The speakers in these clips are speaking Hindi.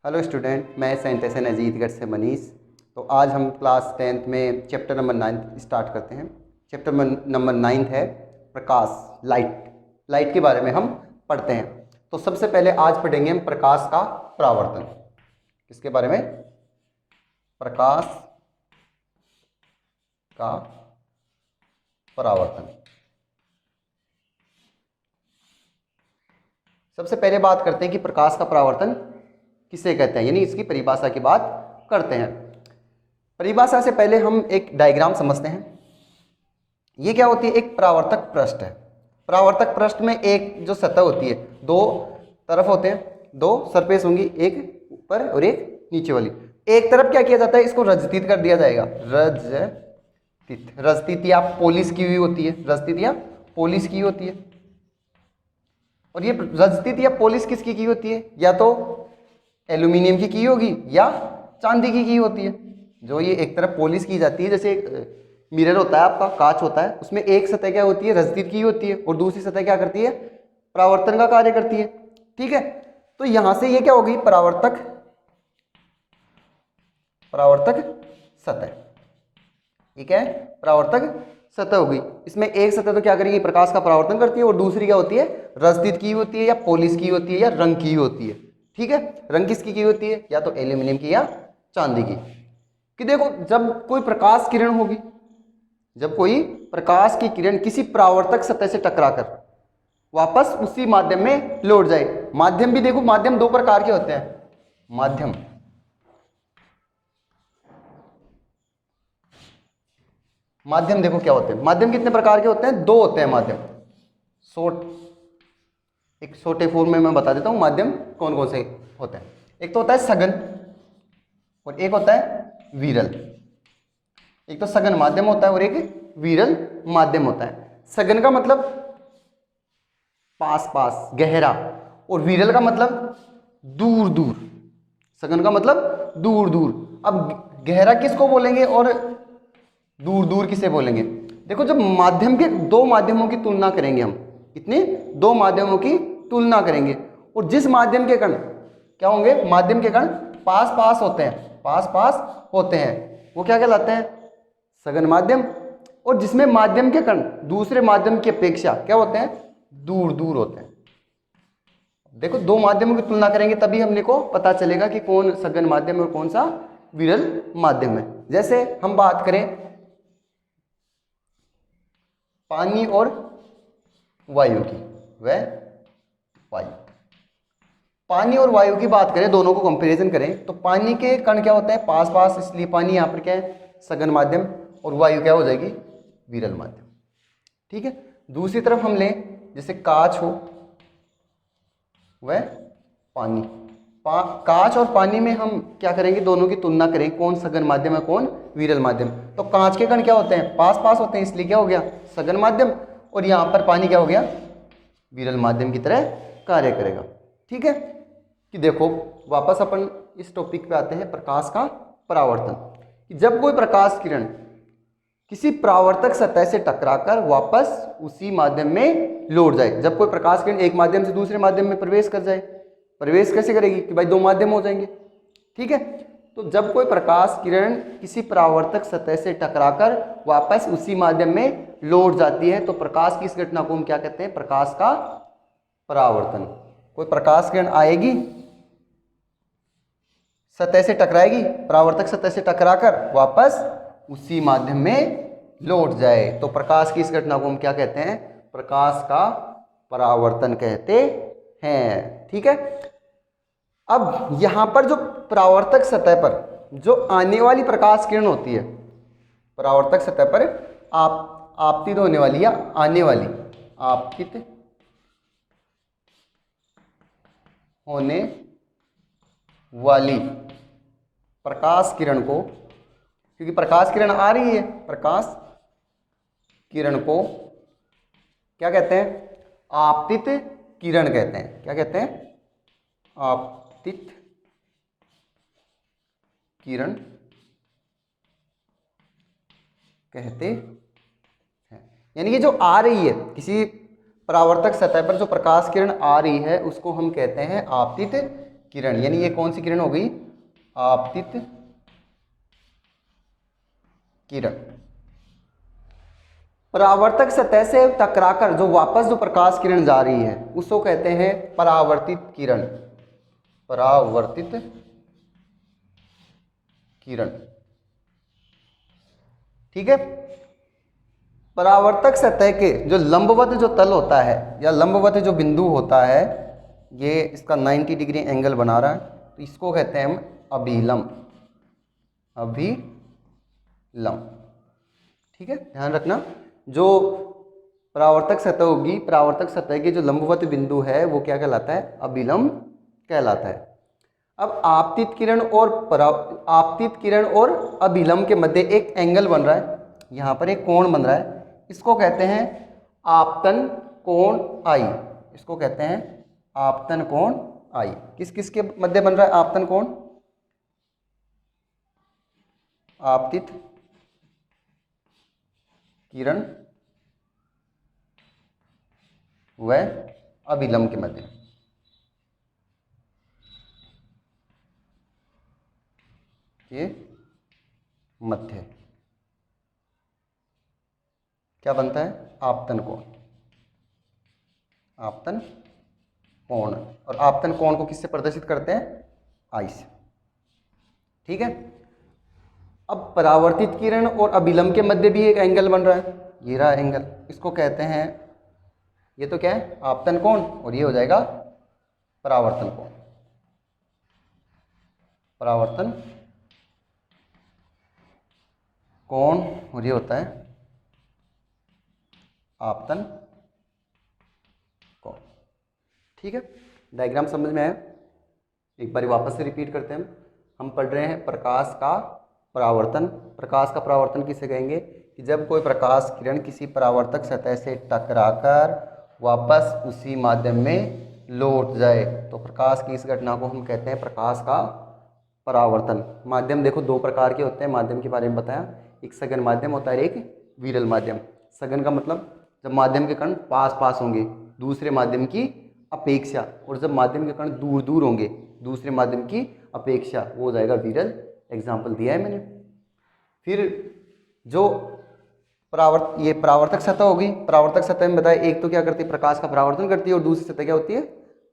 हेलो स्टूडेंट, मैं सेंटेशन अजीतगढ़ से मनीष। तो आज हम क्लास 10th में चैप्टर नंबर 9 स्टार्ट करते हैं। चैप्टर नंबर 9 है प्रकाश, लाइट के बारे में हम पढ़ते हैं। तो सबसे पहले आज पढ़ेंगे हम प्रकाश का परावर्तन। किसके बारे में? प्रकाश का परावर्तन। सबसे पहले बात करते हैं कि प्रकाश का परावर्तन किसे कहते हैं, यानी इसकी परिभाषा की बात करते हैं। परिभाषा से पहले हम एक डायग्राम समझते हैं। ये क्या होती है? एक परावर्तक पृष्ठ है। परावर्तक पृष्ठ में एक जो सतह होती है, दो तरफ होते हैं, दो सरफेस होंगी, एक ऊपर और एक नीचे वाली। एक तरफ क्या किया जाता है? इसको रजतीत कर दिया जाएगा। रजतीत या पॉलिश की हुई होती है। रजतीत या पॉलिश की होती है। और ये रजतीत या पॉलिश किसकी की होती है? या तो एल्यूमिनियम की होगी या चांदी की होती है। जो ये एक तरफ पॉलिश की जाती है, जैसे मिरर होता है आपका, कांच होता है, उसमें एक सतह क्या होती है? रजतीत की होती है और दूसरी सतह क्या करती है? परावर्तन का कार्य करती है। ठीक है, तो यहां से ये क्या होगी? परावर्तक सतह। ये क्या है? परावर्तक सतह होगी। इसमें एक सतह तो क्या करेगी? प्रकाश का परावर्तन करती है और दूसरी क्या होती है? रजतीत की होती है या पॉलिश की होती है या रंग की होती है। ठीक है, रंग किसकी की होती है? या तो एल्यूमिनियम की या चांदी की। कि देखो, जब कोई प्रकाश किरण होगी, जब कोई प्रकाश की किरण किसी परावर्तक सतह से टकराकर वापस उसी माध्यम में लौट जाए। माध्यम भी देखो, माध्यम दो प्रकार के होते हैं। माध्यम देखो क्या होते हैं। माध्यम कितने प्रकार के होते हैं? दो होते हैं माध्यम। एक छोटे फॉर्म में मैं बता देता हूं माध्यम कौन कौन से होते हैं। एक तो होता है सघन और एक होता है विरल। एक तो सघन माध्यम होता है और एक विरल माध्यम होता है। सघन का मतलब पास पास, गहरा, और विरल का मतलब दूर दूर। सघन का मतलब दूर दूर। अब गहरा किसको बोलेंगे और दूर दूर किसे बोलेंगे? देखो, जब माध्यम के दो माध्यमों की तुलना करेंगे हम, कितने? दो माध्यमों की तुलना करेंगे, और जिस माध्यम के कण क्या होंगे? माध्यम के कण पास पास होते हैं, पास पास होते हैं, वो क्या कहलाते हैं? सघन माध्यम। और जिसमें माध्यम के कण दूसरे माध्यम की अपेक्षा क्या होते हैं? दूर दूर होते हैं। देखो, दो माध्यमों की तुलना करेंगे तभी हमने को पता चलेगा कि कौन सघन माध्यम और कौन सा विरल माध्यम है। जैसे हम बात करें पानी और वायु की, वह वायु। पानी और वायु की बात करें, दोनों को कंपैरिजन करें, तो पानी के कण क्या होते हैं? पास पास, इसलिए पानी यहाँ पर क्या है? सघन माध्यम, और वायु क्या हो जाएगी? विरल माध्यम। ठीक है, दूसरी तरफ हम लें, जैसे कांच हो, वह पानी। कांच और पानी में हम क्या करेंगे? दोनों की तुलना करें, कौन सघन माध्यम है, कौन विरल माध्यम। तो कांच के कण क्या होते हैं? पास पास होते हैं, इसलिए क्या हो गया? सघन माध्यम। और यहाँ पर पानी क्या हो गया? विरल माध्यम की तरह कार्य करेगा। ठीक है, कि देखो, वापस अपन इस टॉपिक पे आते हैं, प्रकाश का परावर्तन। जब कोई प्रकाश किरण किसी परावर्तक सतह से टकराकर वापस उसी माध्यम में लौट जाए। जब कोई प्रकाश किरण एक माध्यम से दूसरे माध्यम में प्रवेश कर जाए, प्रवेश कैसे करेगी? कि भाई दो माध्यम हो जाएंगे। ठीक है, तो जब कोई प्रकाश किरण किसी परावर्तक सतह से टकराकर वापस उसी माध्यम में लौट जाती है, तो प्रकाश की इस घटना को हम क्या कहते हैं? प्रकाश का परावर्तन। कोई प्रकाश किरण आएगी, सतह से टकराएगी, परावर्तक सतह से टकराकर वापस उसी माध्यम में लौट जाए, तो प्रकाश की इस घटना को हम क्या कहते हैं? प्रकाश का परावर्तन कहते हैं। ठीक है, अब यहां पर जो परावर्तक सतह पर जो आने वाली प्रकाश किरण होती है, परावर्तक सतह पर आपतित होने वाली या आने वाली, आपतित होने वाली प्रकाश किरण को, क्योंकि प्रकाश किरण आ रही है, प्रकाश किरण को क्या कहते हैं? आपतित किरण कहते हैं। क्या कहते हैं? आपतित किरण कहते हैं। यानी कि जो आ रही है, किसी परावर्तक सतह पर जो प्रकाश किरण आ रही है, उसको हम कहते हैं आपतित किरण, यानी ये कौन सी किरण हो गई? आपतित किरण। परावर्तक सतह से टकराकर जो वापस जो प्रकाश किरण जा रही है उसको कहते हैं परावर्तित किरण। परावर्तित किरण, ठीक है। परावर्तक सतह के जो लंबवत जो तल होता है या लंबवत जो बिंदु होता है, ये इसका 90 डिग्री एंगल बना रहा है, तो इसको कहते हैं हम अभिलंब। अभिलंब, ठीक है, ध्यान रखना। जो परावर्तक सतह होगी, परावर्तक सतह के जो लंबवत बिंदु है वो क्या कहलाता है? अभिलंब कहलाता है। अब आपतित किरण और अभिलंब के मध्य एक एंगल बन रहा है, यहाँ पर एक कोण बन रहा है, इसको कहते हैं आपतन कोण आई। इसको कहते हैं आपतन कोण आई। किस किस के मध्य बन रहा है आपतन कोण? आपतित किरण व अभिलंब के मध्य। ये मध्य क्या बनता है? आपतन कोण। आपतन कोण, और आपतन कोण को किससे प्रदर्शित करते हैं? आई से, ठीक है। अब परावर्तित किरण और अभिलंब के मध्य भी एक एंगल बन रहा है, ये रहा एंगल, इसको कहते हैं, ये तो क्या है? आपतन कोण, और ये हो जाएगा परावर्तन कोण। परावर्तन कोण, और ये होता है आपतन कोण, ठीक है। डायग्राम समझ में आया? एक बार वापस से रिपीट करते हैं। हम पढ़ रहे हैं प्रकाश का परावर्तन। प्रकाश का परावर्तन किसे कहेंगे? कि जब कोई प्रकाश किरण किसी परावर्तक सतह से टकराकर वापस उसी माध्यम में लौट जाए, तो प्रकाश की इस घटना को हम कहते हैं प्रकाश का परावर्तन। माध्यम देखो दो प्रकार के होते हैं, माध्यम के बारे में बताया, एक सघन माध्यम होता है, एक विरल माध्यम। सघन का मतलब जब माध्यम के कण पास पास होंगे दूसरे माध्यम की अपेक्षा, और जब माध्यम के कण दूर दूर होंगे दूसरे माध्यम की अपेक्षा, वो हो जाएगा विरल। एग्जाम्पल दिया है मैंने। फिर जो ये परावर्तक सतह होगी, परावर्तक सतह में बताया एक तो क्या करती है? प्रकाश का परावर्तन करती है, और दूसरी सतह क्या होती है?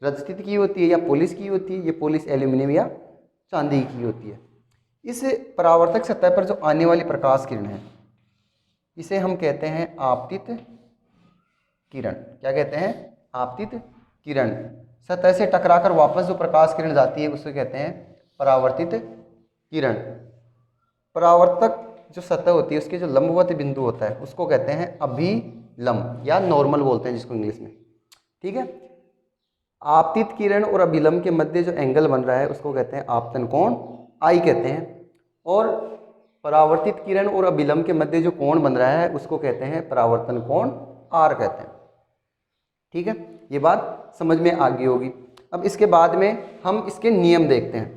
रजस्थित की होती है या पॉलिश की होती है। ये पॉलिश एल्यूमिनियम या चांदी की होती है। इस परावर्तक सतह पर जो आने वाली प्रकाश किरण है इसे हम कहते हैं आपतित किरण। क्या कहते हैं? आपतित किरण। सतह से टकराकर वापस जो प्रकाश किरण जाती है उसे कहते हैं परावर्तित किरण। परावर्तक जो सतह होती है उसके जो लंबवत बिंदु होता है उसको कहते हैं अभिलंब या नॉर्मल बोलते हैं जिसको इंग्लिश में, ठीक है। आपतित किरण और अभिलंब के मध्य जो एंगल बन रहा है उसको कहते हैं आपतन कोण आई कहते हैं, और परावर्तित किरण और अभिलंब के मध्य जो कोण बन रहा है उसको कहते हैं परावर्तन कोण आर कहते हैं, ठीक है। ये बात समझ में आ गई होगी। अब इसके बाद में हम इसके नियम देखते हैं।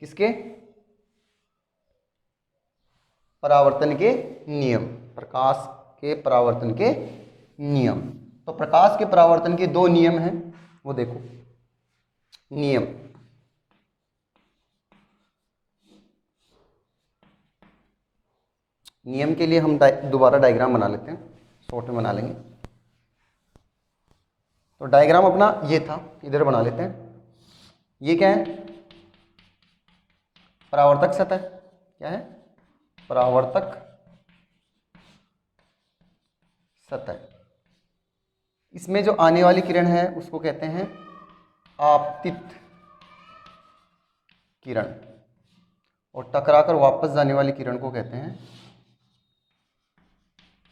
किसके? परावर्तन के नियम, प्रकाश के परावर्तन के नियम। तो प्रकाश के परावर्तन के दो नियम हैं, वो देखो। नियम, नियम के लिए हम दोबारा डायग्राम बना लेते हैं, शॉर्ट में बना लेंगे। तो डायग्राम अपना ये था, इधर बना लेते हैं। ये क्या है? परावर्तक सतह। क्या है? परावर्तक सतह। इसमें जो आने वाली किरण है उसको कहते हैं आपतित किरण, और टकराकर वापस जाने वाली किरण को कहते हैं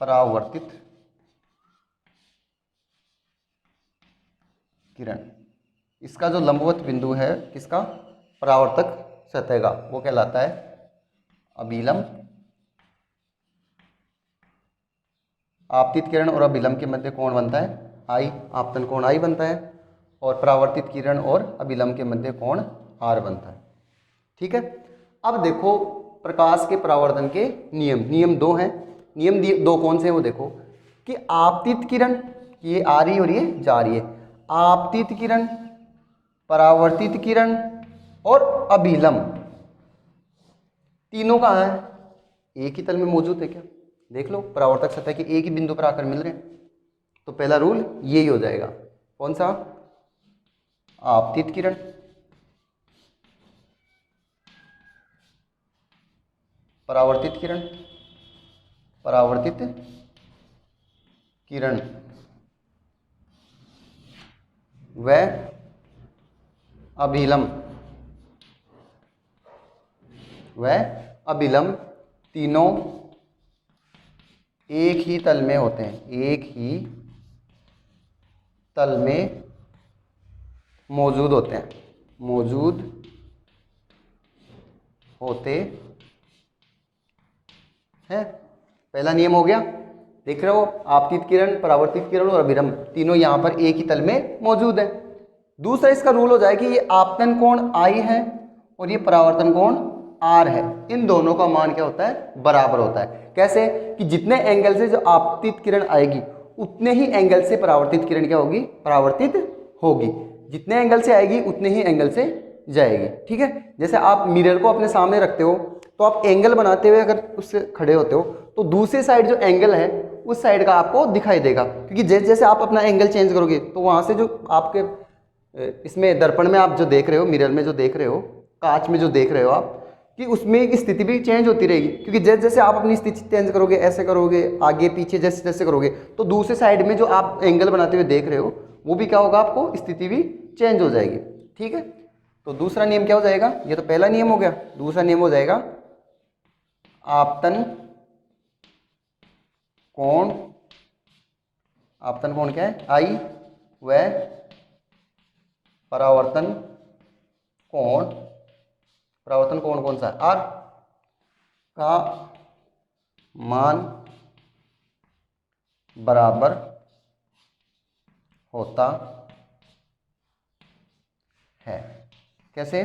परावर्तित किरण। इसका जो लंबवत बिंदु है किसका? परावर्तक सतह का, वो कहलाता है अभिलंब। आपतित किरण और अभिलंब के मध्य कोण बनता है आई, आपतन कोण आई बनता है, और परावर्तित किरण और अभिलंब के मध्य कोण आर बनता है, ठीक है। अब देखो प्रकाश के परावर्तन के नियम, नियम दो हैं। नियम दो कौन से हैं वो देखो, कि आपतित किरण, ये आ रही और ये जा रही है, आपतित किरण, परावर्तित किरण और अभिलंब तीनों कहाँ है? एक ही तल में मौजूद है क्या? देख लो, परावर्तक सतह के एक ही बिंदु पर आकर मिल रहे हैं, तो पहला रूल यही हो जाएगा। कौन सा? आपतित किरण, परावर्तित किरण, परावर्तित किरण व अभिलंब, अभिलंब तीनों एक ही तल में होते हैं, एक ही तल में मौजूद होते हैं, मौजूद होते हैं। पहला नियम हो गया, देख रहे हो, आपतित किरण, परावर्तित किरण और अभिलंब तीनों यहां पर एक ही तल में मौजूद है। दूसरा इसका रूल हो जाए कि ये आपतन कोण आई है और ये परावर्तन कोण आर है, इन दोनों का मान क्या होता है? बराबर होता है। कैसे? कि जितने एंगल से जो आपतित किरण आएगी उतने ही एंगल से परावर्तित किरण क्या होगी? परावर्तित होगी। जितने एंगल से आएगी उतने ही एंगल से जाएगी। ठीक है, जैसे आप मिरर को अपने सामने रखते हो तो आप एंगल बनाते हुए अगर उससे खड़े होते हो तो दूसरी साइड जो एंगल है उस साइड का आपको दिखाई देगा, क्योंकि जैसे जैसे आप अपना एंगल चेंज करोगे तो वहां से जो आपके इसमें दर्पण में आप जो देख रहे हो, मिरर में जो देख रहे हो, कांच में जो देख रहे हो आप, कि उसमें स्थिति भी चेंज होती रहेगी, क्योंकि जैसे जैसे आप अपनी स्थिति चेंज करोगे, ऐसे करोगे, आगे पीछे जैसे जैसे करोगे, तो दूसरे साइड में जो आप एंगल बनाते हुए देख रहे हो वो भी क्या होगा? आपको स्थिति भी चेंज हो जाएगी। ठीक है, तो दूसरा नियम क्या हो जाएगा? ये तो पहला नियम हो गया। दूसरा नियम हो जाएगा आपतन कोण, आपतन कोण क्या है? आई, व परावर्तन कोण, परावर्तन कोण कौन सा है? आर का मान बराबर होता है। कैसे?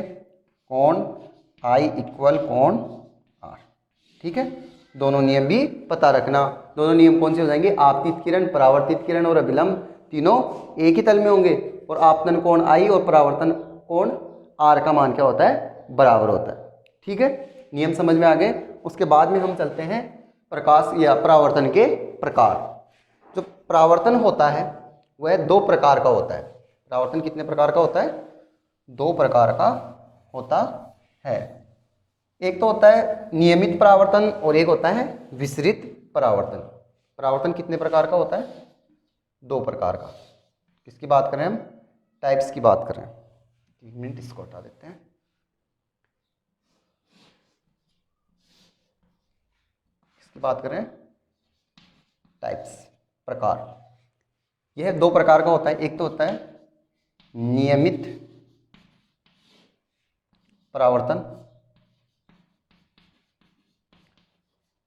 कोण आई इक्वल कोण आर। ठीक है, दोनों नियम भी पता रखना। दोनों नियम कौन से हो जाएंगे? आपतित किरण, परावर्तित किरण और अभिलंब तीनों एक ही तल में होंगे, और आपतन कोण आई और परावर्तन कोण आर का मान क्या होता है? बराबर होता है। ठीक है, नियम समझ में आ गए। उसके बाद में हम चलते हैं प्रकाश या परावर्तन के प्रकार। जो परावर्तन होता है वह दो प्रकार का होता है। परावर्तन कितने प्रकार का होता है? दो प्रकार का होता है। एक तो होता है नियमित परावर्तन और एक होता है विसरित परावर्तन। परावर्तन कितने प्रकार का होता है? दो प्रकार का। किसकी बात करें हम? टाइप्स की बात करें। 1 मिनट इसको हटा देते हैं। किसकी बात करें? टाइप्स, प्रकार। यह दो प्रकार का होता है। एक तो होता है नियमित परावर्तन,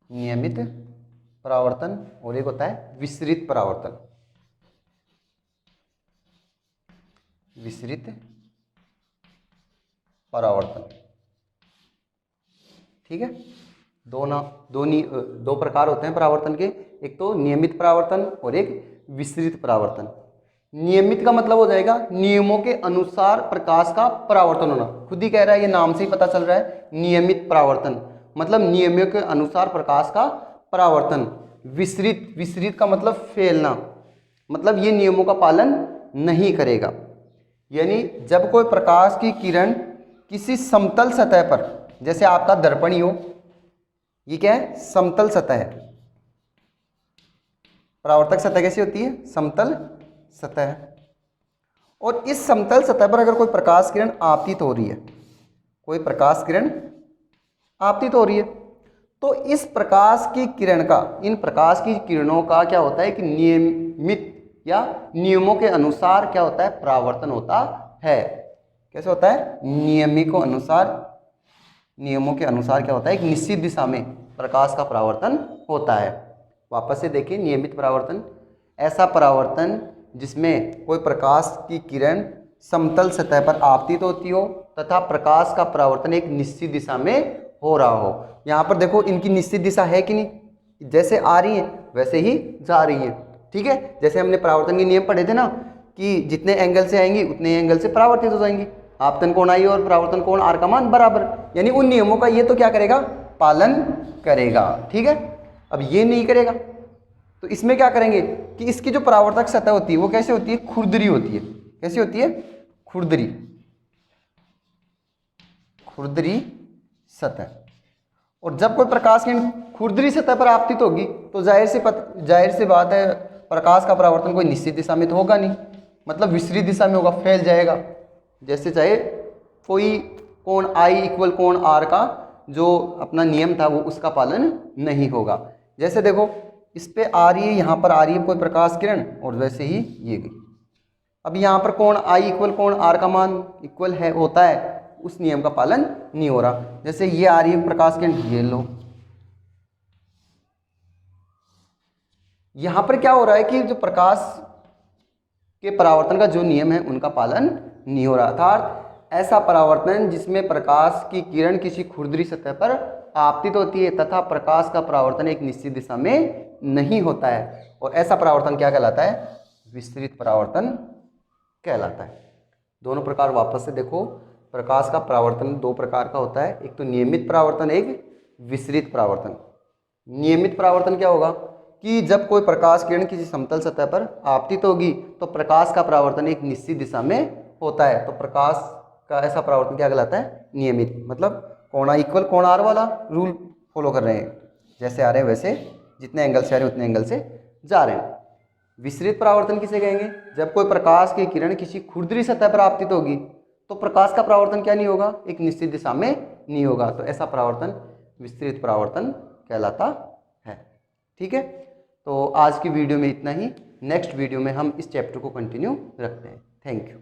नियमित परावर्तन, और एक होता है विसरित परावर्तन, विसरित परावर्तन। ठीक है, दो प्रकार होते हैं परावर्तन के। एक तो नियमित परावर्तन और एक विसरित परावर्तन। नियमित का मतलब हो जाएगा नियमों के अनुसार प्रकाश का परावर्तन होना। खुद ही कह रहा है, ये नाम से ही पता चल रहा है, नियमित परावर्तन मतलब नियमों के अनुसार प्रकाश का परावर्तन। विसरित, विसरित का मतलब फैलना, मतलब ये नियमों का पालन नहीं करेगा। यानी जब कोई प्रकाश की किरण किसी समतल सतह पर, जैसे आपका दर्पण ही हो, ये क्या है? समतल सतह है। परावर्तक सतह कैसी होती है? समतल सतह। और इस समतल सतह पर अगर कोई प्रकाश किरण आपतित हो रही है, कोई प्रकाश किरण आपतित हो रही है, तो इस प्रकाश की किरण का, इन प्रकाश की किरणों का क्या होता है कि नियमित या नियमों के अनुसार क्या होता है? परावर्तन होता है। कैसे होता है? नियमों के अनुसार क्या होता है? एक निश्चित दिशा में प्रकाश का परावर्तन होता है। वापस से देखिए, नियमित परावर्तन ऐसा परावर्तन जिसमें कोई प्रकाश की किरण समतल सतह पर आपतित होती हो तथा प्रकाश का परावर्तन एक निश्चित दिशा में हो रहा हो। यहाँ पर देखो, इनकी निश्चित दिशा है कि नहीं? जैसे आ रही है वैसे ही जा रही है। ठीक है, जैसे हमने परावर्तन के नियम पढ़े थे ना, कि जितने एंगल से आएंगी उतने एंगल से परावर्तित हो जाएंगी। आपतन कोण आई और परावर्तन कोण आर का मान बराबर, यानी उन नियमों का ये तो क्या करेगा, पालन करेगा। ठीक है, अब ये नहीं करेगा तो इसमें क्या करेंगे कि इसकी जो परावर्तक सतह होती है वो कैसे होती है, खुरदरी होती है। कैसी होती है, खुरदरी, खुरदरी सतह। और जब कोई प्रकाश किरण खुरदरी सतह पर आपतित होगी तो जाहिर सी बात है प्रकाश का परावर्तन कोई निश्चित दिशा में तो होगा नहीं, मतलब विपरीत दिशा में होगा, फैल जाएगा। जैसे चाहे कोई कोण आई इक्वल कोण आर का जो अपना नियम था वो उसका पालन नहीं होगा। जैसे देखो इस पे आ रही है, यहाँ पर आ रही है कोई प्रकाश किरण और वैसे ही ये गई। अब यहाँ पर कोण आई इक्वल कोण आर का मान इक्वल है होता है, उस नियम का पालन नहीं हो रहा। जैसे ये आ रही है प्रकाश किरण, ये लो, यहां पर क्या हो रहा है कि जो प्रकाश के परावर्तन का जो नियम है उनका पालन नहीं हो रहा। अर्थात ऐसा परावर्तन जिसमें प्रकाश की किरण किसी खुरदरी सतह पर आपतित होती है तथा प्रकाश का परावर्तन एक निश्चित दिशा में नहीं होता है, और ऐसा परावर्तन क्या कहलाता है, विस्तृत परावर्तन कहलाता है। दोनों प्रकार वापस से देखो, प्रकाश का परावर्तन दो प्रकार का होता है, एक तो नियमित परावर्तन, एक विस्तृत परावर्तन। नियमित परावर्तन क्या होगा कि जब कोई प्रकाश किरण किसी समतल सतह पर आपतित होगी तो प्रकाश का परावर्तन एक निश्चित दिशा में होता है, तो प्रकाश का ऐसा परावर्तन क्या कहलाता है, नियमित। मतलब कोण इक्वल कोण आर वाला रूल फॉलो कर रहे हैं, जैसे आ रहे हैं वैसे, जितने एंगल से आ रहे हैं उतने एंगल से जा रहे हैं। विस्तृत परावर्तन किसे कहेंगे, जब कोई प्रकाश की किरण किसी खुरदरी सतह पर आपतित होगी तो प्रकाश का परावर्तन क्या नहीं होगा, एक निश्चित दिशा में नहीं होगा, तो ऐसा परावर्तन विस्तृत परावर्तन कहलाता है। ठीक है, तो आज की वीडियो में इतना ही। नेक्स्ट वीडियो में हम इस चैप्टर को कंटिन्यू रखते हैं। Thank you.